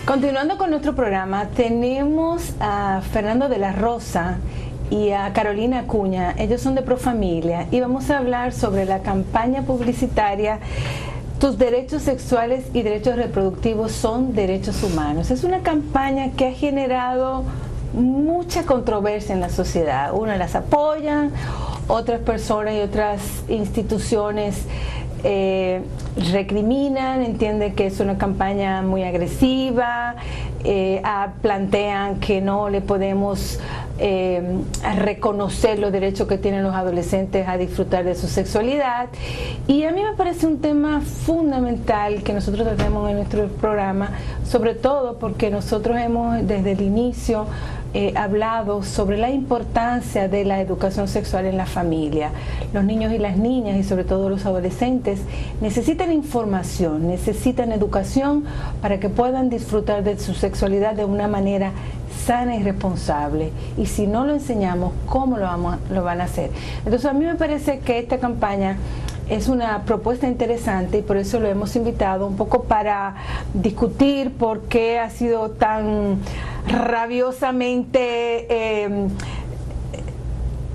Continuando con nuestro programa, tenemos a Fernando de la Rosa y a Carolina Acuña. Ellos son de Profamilia y vamos a hablar sobre la campaña publicitaria Tus derechos sexuales y derechos reproductivos son derechos humanos. Es una campaña que ha generado mucha controversia en la sociedad. Unas las apoyan, otras personas y otras instituciones recriminan, entienden que es una campaña muy agresiva, plantean que no le podemos reconocer los derechos que tienen los adolescentes a disfrutar de su sexualidad. Y a mí me parece un tema fundamental que nosotros tratemos en nuestro programa, sobre todo porque nosotros hemos desde el inicio hablado sobre la importancia de la educación sexual en la familia. Los niños y las niñas, y sobre todo los adolescentes, necesitan información, necesitan educación para que puedan disfrutar de su sexualidad de una manera sana y responsable. Y si no lo enseñamos, ¿cómo lo van a hacer? Entonces a mí me parece que esta campaña es una propuesta interesante y por eso lo hemos invitado un poco para discutir por qué ha sido tan rabiosamente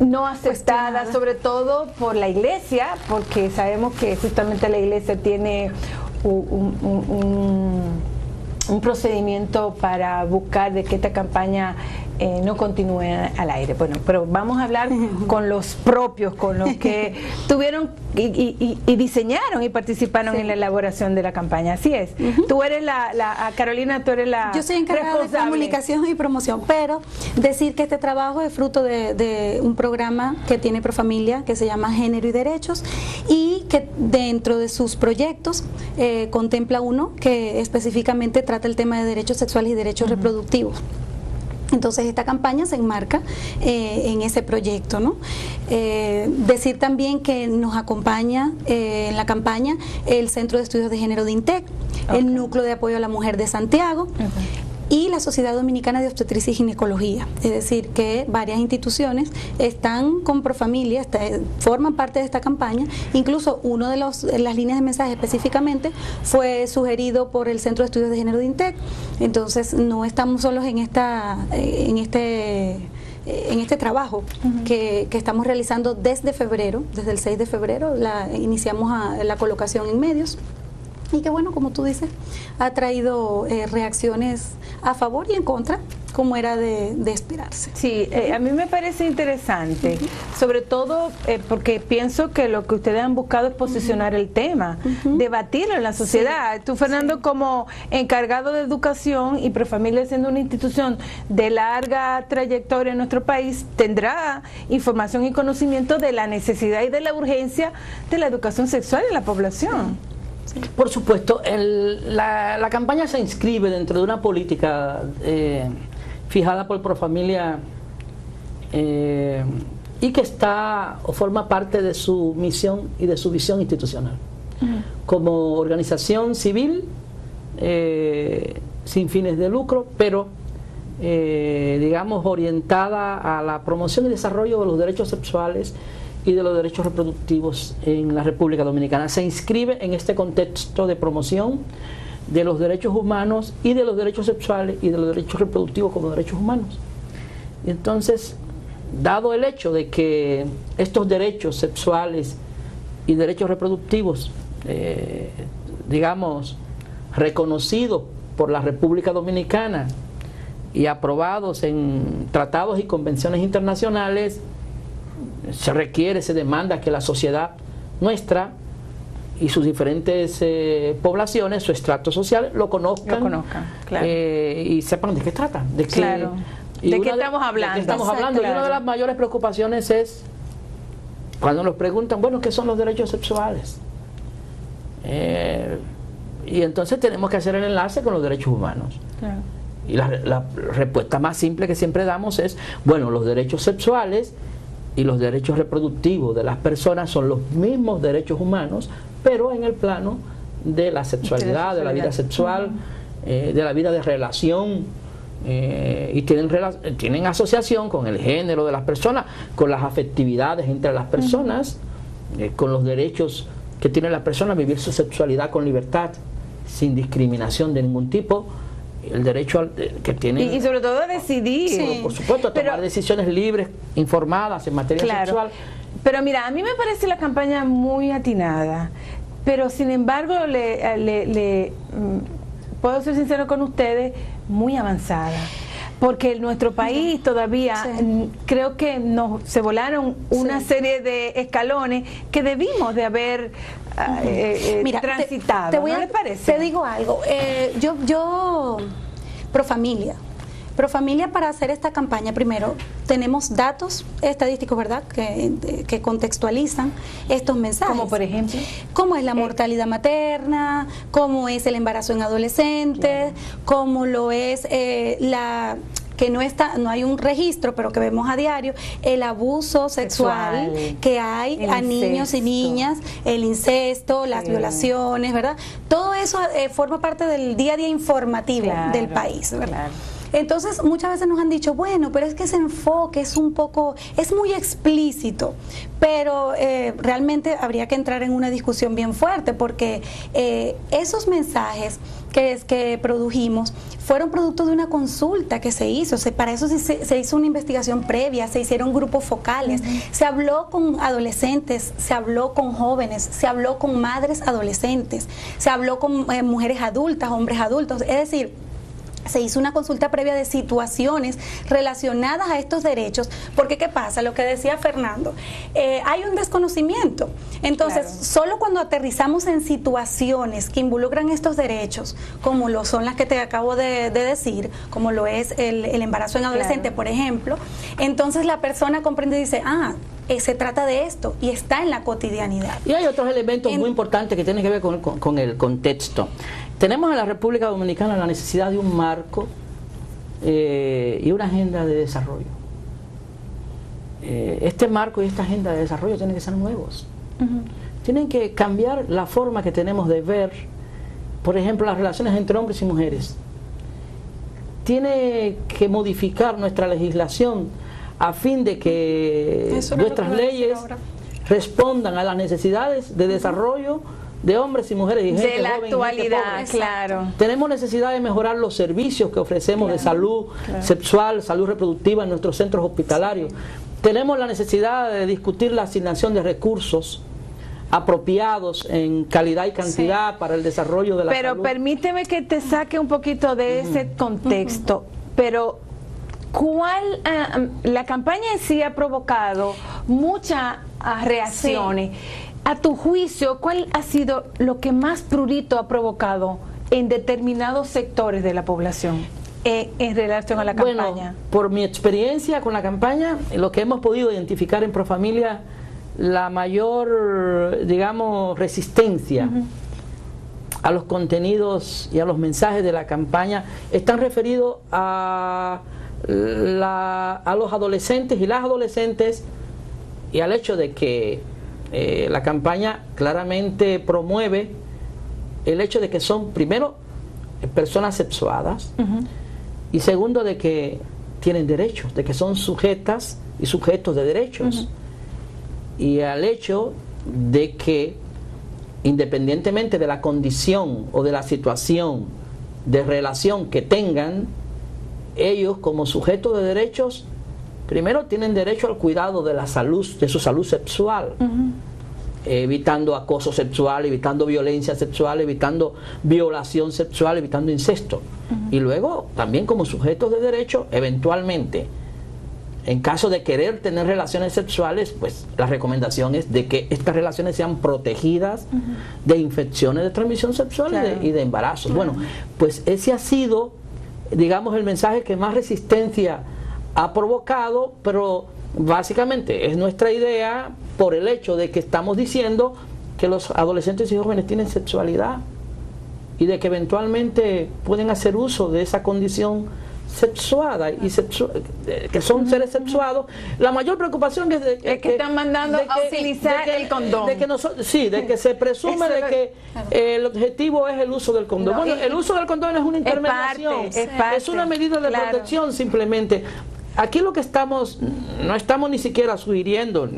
no aceptada, sobre todo por la Iglesia, porque sabemos que justamente la Iglesia tiene un procedimiento para buscar de que esta campaña no continúe al aire. Bueno, pero vamos a hablar con los propios, con los que tuvieron y diseñaron y participaron en la elaboración de la campaña. Así es. Tú eres Carolina, tú eres la Yo soy encargada de comunicación y promoción, pero decir que este trabajo es fruto de un programa que tiene Profamilia que se llama Género y Derechos, y que dentro de sus proyectos contempla uno que específicamente trata el tema de derechos sexuales y derechos reproductivos. Entonces esta campaña se enmarca en ese proyecto, ¿no? Decir también que nos acompaña en la campaña el Centro de Estudios de Género de INTEC, el Núcleo de Apoyo a la Mujer de Santiago, y la Sociedad Dominicana de Obstetricia y Ginecología. Es decir, que varias instituciones están con Profamilia, forman parte de esta campaña. Incluso uno de las líneas de mensaje específicamente fue sugerido por el Centro de Estudios de Género de INTEC. Entonces no estamos solos en este trabajo que estamos realizando desde febrero, desde el 6 de febrero, iniciamos la colocación en medios. Y que bueno, como tú dices, ha traído reacciones a favor y en contra, como era de esperarse. Sí, a mí me parece interesante, sobre todo porque pienso que lo que ustedes han buscado es posicionar el tema, debatirlo en la sociedad. Sí. Tú, Fernando, como encargado de educación y Profamilia siendo una institución de larga trayectoria en nuestro país, tendrá información y conocimiento de la necesidad y de la urgencia de la educación sexual en la población. Sí. Por supuesto, la campaña se inscribe dentro de una política fijada por Profamilia y que está o forma parte de su misión y de su visión institucional. Como organización civil sin fines de lucro, pero digamos orientada a la promoción y desarrollo de los derechos sexuales y de los derechos reproductivos en la República Dominicana. Se inscribe en este contexto de promoción de los derechos humanos y de los derechos sexuales y de los derechos reproductivos como derechos humanos. Y entonces, dado el hecho de que estos derechos sexuales y derechos reproductivos, digamos, reconocidos por la República Dominicana y aprobados en tratados y convenciones internacionales, se requiere, se demanda que la sociedad nuestra y sus diferentes poblaciones, su estrato social, lo conozcan, claro. Y sepan de qué trata, de qué, claro. ¿De qué estamos hablando? De qué estamos hablando. Claro. Y una de las mayores preocupaciones es cuando nos preguntan, bueno, ¿qué son los derechos sexuales? Y entonces tenemos que hacer el enlace con los derechos humanos. Claro. Y la respuesta más simple que siempre damos es, bueno, los derechos sexuales y los derechos reproductivos de las personas son los mismos derechos humanos, pero en el plano de la sexualidad, de la vida sexual, de la vida de relación, y tienen asociación con el género de las personas, con las afectividades entre las personas, con los derechos que tiene la persona a vivir su sexualidad con libertad, sin discriminación de ningún tipo, el derecho que tienen. Y sobre todo a decidir. Sí. Por supuesto, a tomar decisiones libres, informadas en materia sexual. Pero mira, a mí me parece la campaña muy atinada, pero sin embargo, puedo ser sincero con ustedes, muy avanzada. Porque en nuestro país todavía creo que se volaron una serie de escalones que debimos de haber transitado. ¿No les parece? Te digo algo, yo Pro Familia, para hacer esta campaña, primero, tenemos datos estadísticos, ¿verdad?, que contextualizan estos mensajes. Como por ejemplo. Cómo es la mortalidad materna, cómo es el embarazo en adolescentes, cómo lo es que no hay un registro, pero que vemos a diario, el abuso sexual que hay a niños y niñas, el incesto, las violaciones, ¿verdad? Todo eso forma parte del día a día informativo del país, ¿verdad? Claro. Entonces muchas veces nos han dicho, bueno, pero es que ese enfoque es muy explícito, pero realmente habría que entrar en una discusión bien fuerte, porque esos mensajes que produjimos fueron producto de una consulta que se hizo. Para eso se hizo una investigación previa, se hicieron grupos focales, se habló con adolescentes, se habló con jóvenes, se habló con madres adolescentes, se habló con mujeres adultas, hombres adultos, es decir, se hizo una consulta previa de situaciones relacionadas a estos derechos, porque ¿qué pasa? Lo que decía Fernando, hay un desconocimiento. Entonces, solo cuando aterrizamos en situaciones que involucran estos derechos, como lo son las que te acabo de decir, como lo es el embarazo en adolescente, por ejemplo, entonces la persona comprende y dice, se trata de esto, y está en la cotidianidad. Y hay otros elementos muy importantes que tienen que ver con el contexto. Tenemos en la República Dominicana la necesidad de un marco y una agenda de desarrollo. Este marco y esta agenda de desarrollo tienen que ser nuevos. Tienen que cambiar la forma que tenemos de ver, por ejemplo, las relaciones entre hombres y mujeres. Tiene que modificar nuestra legislación a fin de que nuestras leyes respondan a las necesidades de desarrollo de hombres y mujeres y gente de la joven, actualidad, claro. Tenemos necesidad de mejorar los servicios que ofrecemos de salud sexual, salud reproductiva en nuestros centros hospitalarios. Tenemos la necesidad de discutir la asignación de recursos apropiados en calidad y cantidad para el desarrollo de la salud. Pero permíteme que te saque un poquito de ese contexto, pero la campaña en sí ha provocado muchas reacciones. A tu juicio, ¿cuál ha sido lo que más prurito ha provocado en determinados sectores de la población en relación a la campaña? Bueno, por mi experiencia con la campaña, lo que hemos podido identificar en Profamilia, la mayor, digamos, resistencia a los contenidos y a los mensajes de la campaña están referidos a los adolescentes y las adolescentes, y al hecho de que la campaña claramente promueve el hecho de que son, primero, personas sexuadas, y segundo, de que tienen derechos, de que son sujetas y sujetos de derechos, y al hecho de que, independientemente de la condición o de la situación de relación que tengan, ellos como sujetos de derechos, primero tienen derecho al cuidado de la salud, de su salud sexual, evitando acoso sexual, evitando violencia sexual, evitando violación sexual, evitando incesto. Y luego también como sujetos de derecho, eventualmente, en caso de querer tener relaciones sexuales, pues la recomendación es de que estas relaciones sean protegidas de infecciones de transmisión sexual y de embarazos. Bueno, pues ese ha sido, digamos, el mensaje que más resistencia ha provocado, pero básicamente es nuestra idea por el hecho de que estamos diciendo que los adolescentes y jóvenes tienen sexualidad y de que eventualmente pueden hacer uso de esa condición sexuada y que son seres sexuados. La mayor preocupación es de que están mandando a utilizar el condón, de que se presume de que el objetivo es el uso del condón. Bueno, el uso del condón es una intermediación, es una medida de protección simplemente. Aquí lo que no estamos ni siquiera sugiriendo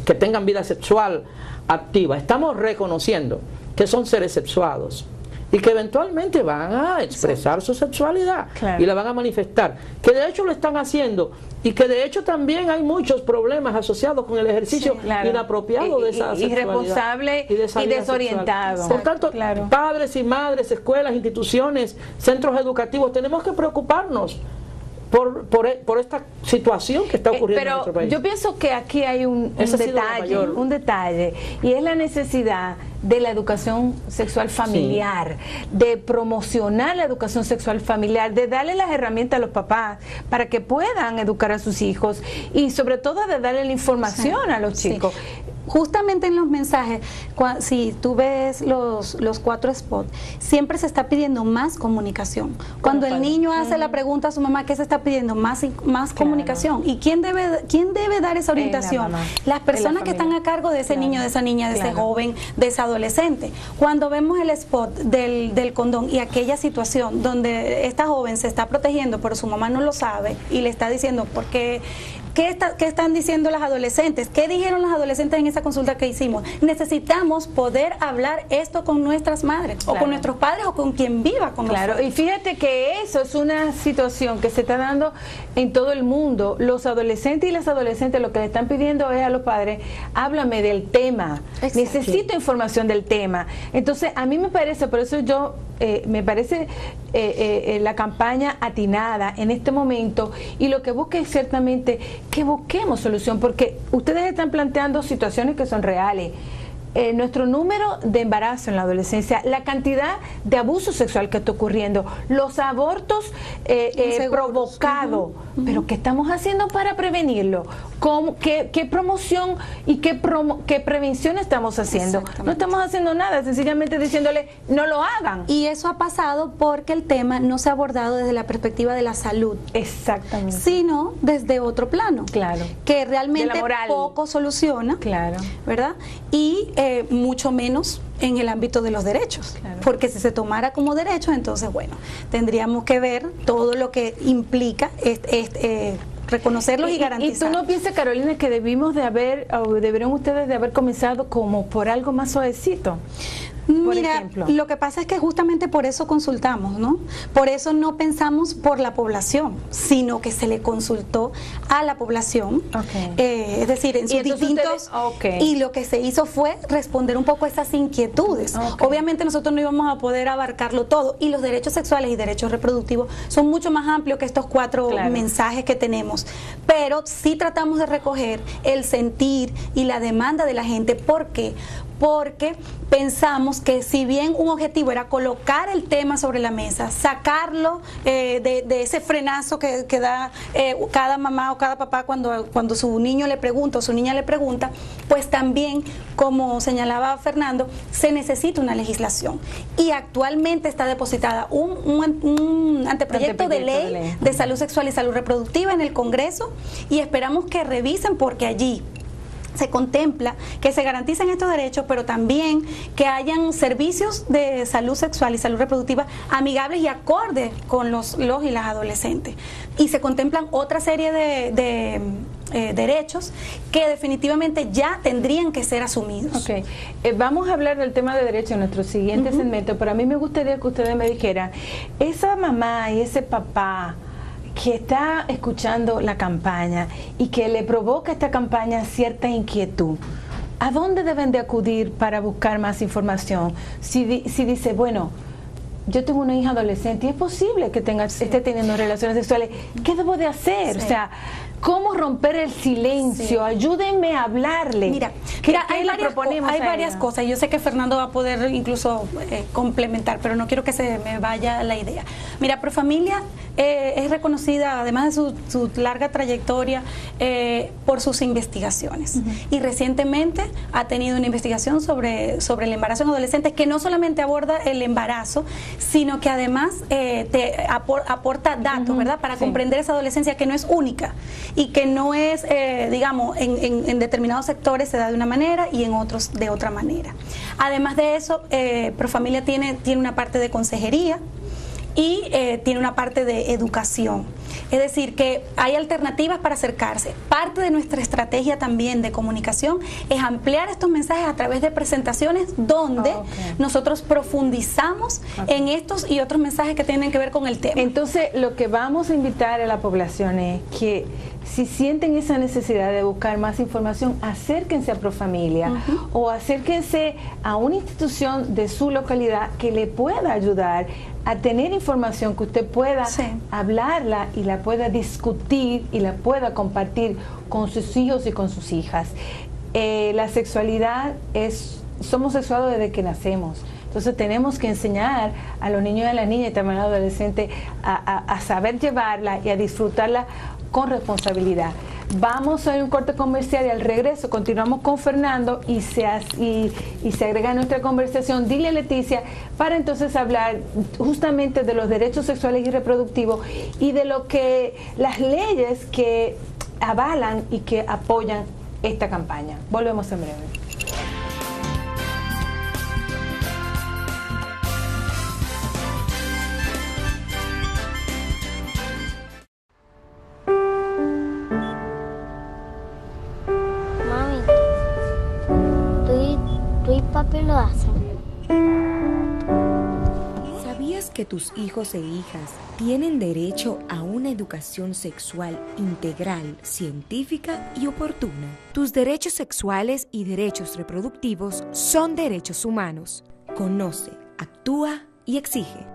que tengan vida sexual activa, estamos reconociendo que son seres sexuados y que eventualmente van a expresar su sexualidad y la van a manifestar, que de hecho lo están haciendo y que de hecho también hay muchos problemas asociados con el ejercicio inapropiado de esa sexualidad, irresponsable y desorientado. Por tanto, padres y madres, escuelas, instituciones, centros educativos, tenemos que preocuparnos por esta situación que está ocurriendo en nuestro país. Yo pienso que aquí hay un detalle, y es la necesidad de la educación sexual familiar, de promocionar la educación sexual familiar, de darle las herramientas a los papás para que puedan educar a sus hijos y sobre todo de darle la información a los chicos. Justamente en los mensajes, si tú ves los 4 spots, siempre se está pidiendo más comunicación. Cuando el niño hace la pregunta a su mamá, ¿qué se está pidiendo? Más comunicación. ¿Y quién debe dar esa orientación? Las personas que están a cargo de ese niño, de esa niña, de ese joven, de ese adolescente. Cuando vemos el spot del condón y aquella situación donde esta joven se está protegiendo, pero su mamá no lo sabe y le está diciendo, ¿por qué? ¿Qué están diciendo las adolescentes? ¿Qué dijeron las adolescentes en esa consulta que hicimos? Necesitamos poder hablar esto con nuestras madres, o con nuestros padres, o con quien viva con nosotros. Y fíjate que eso es una situación que se está dando en todo el mundo. Los adolescentes y las adolescentes lo que le están pidiendo es a los padres, háblame del tema, necesito información del tema. Entonces, a mí me parece, por eso me parece la campaña atinada en este momento, y lo que busca es ciertamente que busquemos solución, porque ustedes están planteando situaciones que son reales. Nuestro número de embarazo en la adolescencia, la cantidad de abuso sexual que está ocurriendo, los abortos provocados, pero ¿qué estamos haciendo para prevenirlo? ¿Qué promoción y qué prevención estamos haciendo? No estamos haciendo nada, sencillamente diciéndole no lo hagan. Y eso ha pasado porque el tema no se ha abordado desde la perspectiva de la salud. Exactamente. Sino desde otro plano. Claro. Que realmente poco soluciona. Claro. ¿Verdad? Y mucho menos en el ámbito de los derechos, porque si se tomara como derechos, entonces bueno, tendríamos que ver todo lo que implica reconocerlos y garantizar. ¿Y tú no piensas, Carolina, que deberían ustedes de haber comenzado como por algo más suavecito? Mira, lo que pasa es que justamente por eso consultamos, ¿no? Por eso no pensamos por la población, sino que se le consultó a la población, es decir, en sus distintos... Y lo que se hizo fue responder un poco a esas inquietudes. Obviamente nosotros no íbamos a poder abarcarlo todo, y los derechos sexuales y derechos reproductivos son mucho más amplios que estos 4 mensajes que tenemos, pero sí tratamos de recoger el sentir y la demanda de la gente. ¿Por qué? Porque pensamos que si bien un objetivo era colocar el tema sobre la mesa, sacarlo de ese frenazo que da cada mamá o cada papá cuando su niño le pregunta o su niña le pregunta, pues también, como señalaba Fernando, se necesita una legislación. Y actualmente está depositada un anteproyecto de ley de salud sexual y salud reproductiva en el Congreso, y esperamos que revisen, porque allí se contempla que se garanticen estos derechos, pero también que hayan servicios de salud sexual y salud reproductiva amigables y acordes con los y las adolescentes. Y se contemplan otra serie de derechos que definitivamente ya tendrían que ser asumidos. Vamos a hablar del tema de derechos en nuestro siguiente segmento, pero a mí me gustaría que ustedes me dijeran, esa mamá y ese papá que está escuchando la campaña y que le provoca esta campaña cierta inquietud, ¿a dónde deben de acudir para buscar más información? Si dice, bueno, yo tengo una hija adolescente y es posible que esté teniendo relaciones sexuales, ¿qué debo de hacer? O sea, ¿cómo romper el silencio? Ayúdenme a hablarle. Mira, hay varias cosas. Yo sé que Fernando va a poder incluso complementar, pero no quiero que se me vaya la idea. Mira, Profamilia es reconocida, además de su larga trayectoria, por sus investigaciones. Y recientemente ha tenido una investigación sobre el embarazo en adolescentes, que no solamente aborda el embarazo, sino que además te aporta datos, ¿verdad? Para comprender esa adolescencia que no es única y que no es, digamos, en determinados sectores se da de una manera y en otros de otra manera. Además de eso, Profamilia tiene una parte de consejería y tiene una parte de educación. Es decir, que hay alternativas para acercarse. Parte de nuestra estrategia también de comunicación es ampliar estos mensajes a través de presentaciones donde nosotros profundizamos en estos y otros mensajes que tienen que ver con el tema. Entonces, lo que vamos a invitar a la población es que si sienten esa necesidad de buscar más información, acérquense a Profamilia o acérquense a una institución de su localidad que le pueda ayudar a tener información que usted pueda hablarla y la pueda discutir y la pueda compartir con sus hijos y con sus hijas. La sexualidad somos sexuados desde que nacemos. Entonces tenemos que enseñar a los niños y a las niñas y también a los adolescentes a saber llevarla y a disfrutarla con responsabilidad. Vamos a ir a un corte comercial y al regreso continuamos con Fernando y se agrega a nuestra conversación Dilia Leticia para entonces hablar justamente de los derechos sexuales y reproductivos y de lo que las leyes que avalan y que apoyan esta campaña. Volvemos en breve. Papi lo hacen. ¿Sabías que tus hijos e hijas tienen derecho a una educación sexual integral, científica y oportuna? Tus derechos sexuales y derechos reproductivos son derechos humanos. Conoce, actúa y exige.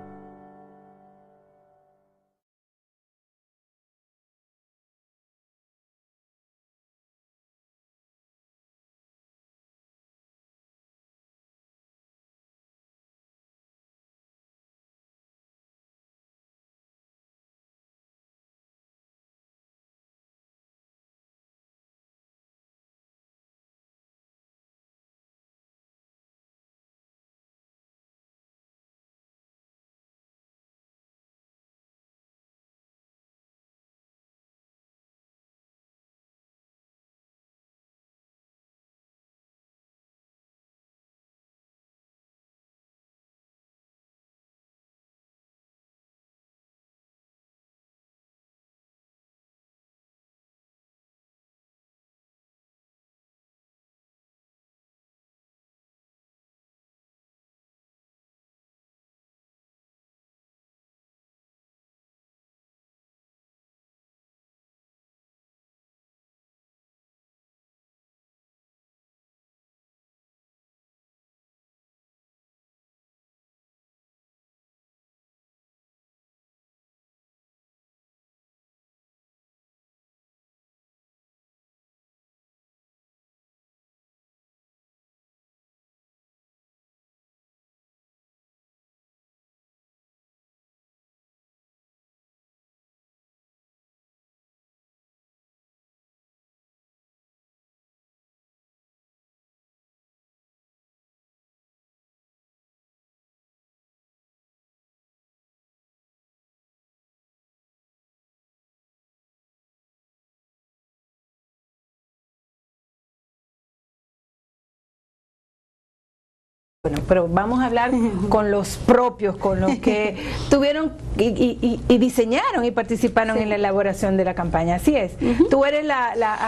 Bueno, pero vamos a hablar con los propios, con los que tuvieron y diseñaron y participaron en la elaboración de la campaña. Así es. Tú eres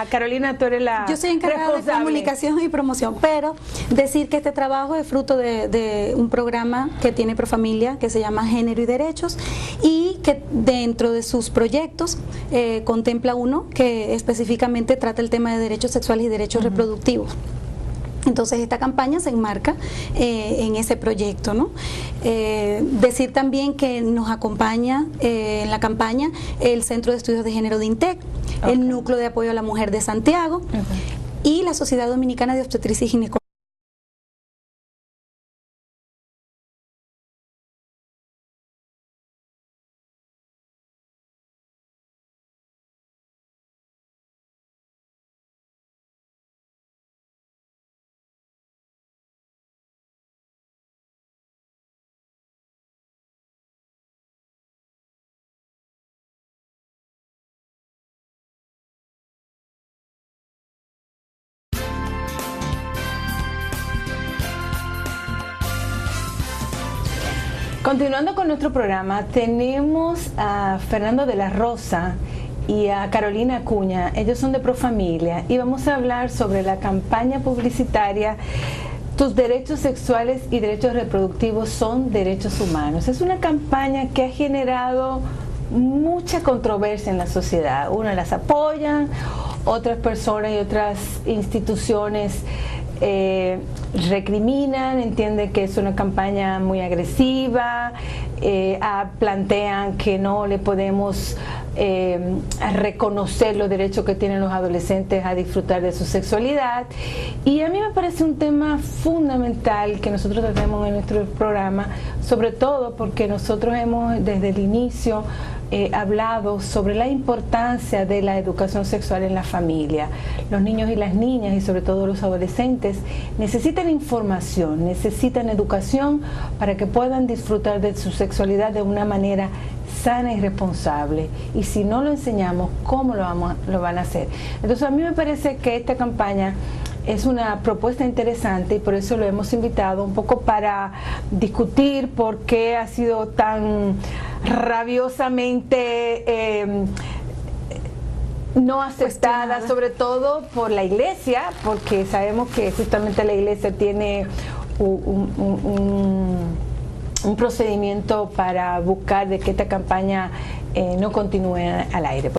Carolina, tú eres la Yo soy encargada de comunicación y promoción, pero decir que este trabajo es fruto de un programa que tiene Profamilia, que se llama Género y Derechos, y que dentro de sus proyectos contempla uno que específicamente trata el tema de derechos sexuales y derechos reproductivos. Entonces esta campaña se enmarca en ese proyecto, ¿no? Decir también que nos acompaña en la campaña el Centro de Estudios de Género de INTEC, el Núcleo de Apoyo a la Mujer de Santiago y la Sociedad Dominicana de Obstetricia y Ginecología. Continuando con nuestro programa, tenemos a Fernando de la Rosa y a Carolina Acuña. Ellos son de Profamilia y vamos a hablar sobre la campaña publicitaria Tus derechos sexuales y derechos reproductivos son derechos humanos. Es una campaña que ha generado mucha controversia en la sociedad. Unas las apoyan, otras personas y otras instituciones recriminan, entienden que es una campaña muy agresiva, plantean que no le podemos reconocer los derechos que tienen los adolescentes a disfrutar de su sexualidad. Y a mí me parece un tema fundamental que nosotros tratemos en nuestro programa, sobre todo porque nosotros hemos desde el inicio hablado sobre la importancia de la educación sexual en la familia. Los niños y las niñas, y sobre todo los adolescentes, necesitan información, necesitan educación para que puedan disfrutar de su sexualidad de una manera sana y responsable. Y si no lo enseñamos, ¿cómo lo van a hacer? Entonces a mí me parece que esta campaña es una propuesta interesante y por eso lo hemos invitado un poco para discutir por qué ha sido tan rabiosamente no aceptada, sobre todo por la iglesia, porque sabemos que justamente la iglesia tiene un procedimiento para buscar de que esta campaña no continúe al aire.